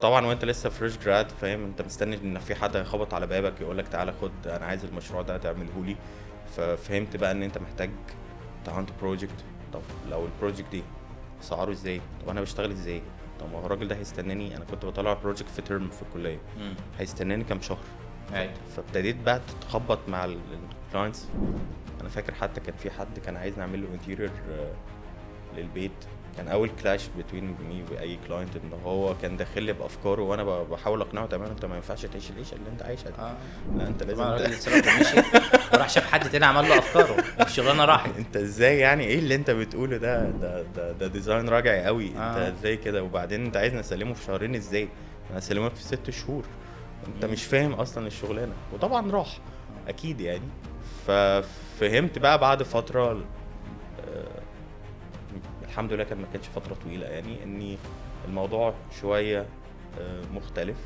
طبعًا وأنت لسه fresh grad فاهم، أنت مستني إن في حد هيخبط على بابك يقول لك تعالَ خُد أنا عايز المشروع ده تعمله لي، ففهمت بقى إن أنت محتاج تhunt project. طب لو الproject دي أسعاره إزاي؟ طب أنا باشتغل إزاي؟ طب ما هو الراجل ده هيستناني، أنا كنت باطلّع project في term في الكلية، هيستناني كام شهر؟ أيوه. فابتديت بقى تخبط مع الclients. أنا فاكر حتى كان في حد كان عايز نعمل له interior للبيت. كان أول clash between me وأي client إن هو كان داخل لي بأفكاره وأنا باحاول أقنعه تمامًا أنت ما ينفعش تعيش العيشة اللي أنت عايشها دي. لأ أنت لازم طبعًا الراجل اتسرق ومشي وراح شاف حد تاني عمل له أفكاره والشغلانة راحت. أنت إزاي يعني إيه اللي أنت بتقوله ده design راجعي أوي. أنت إزاي كده؟ وبعدين أنت عايزني أسلمه في شهرين إزاي؟ أنا هاسلمه لك في 6 شهور. أنت مش فاهم أصلًا الشغلانة. وطبعًا راح أكيد يعني. ففهمت بقى بعد فترة الحمد لله ما كانتش فترة طويلة يعني إن الموضوع شوية مختلف.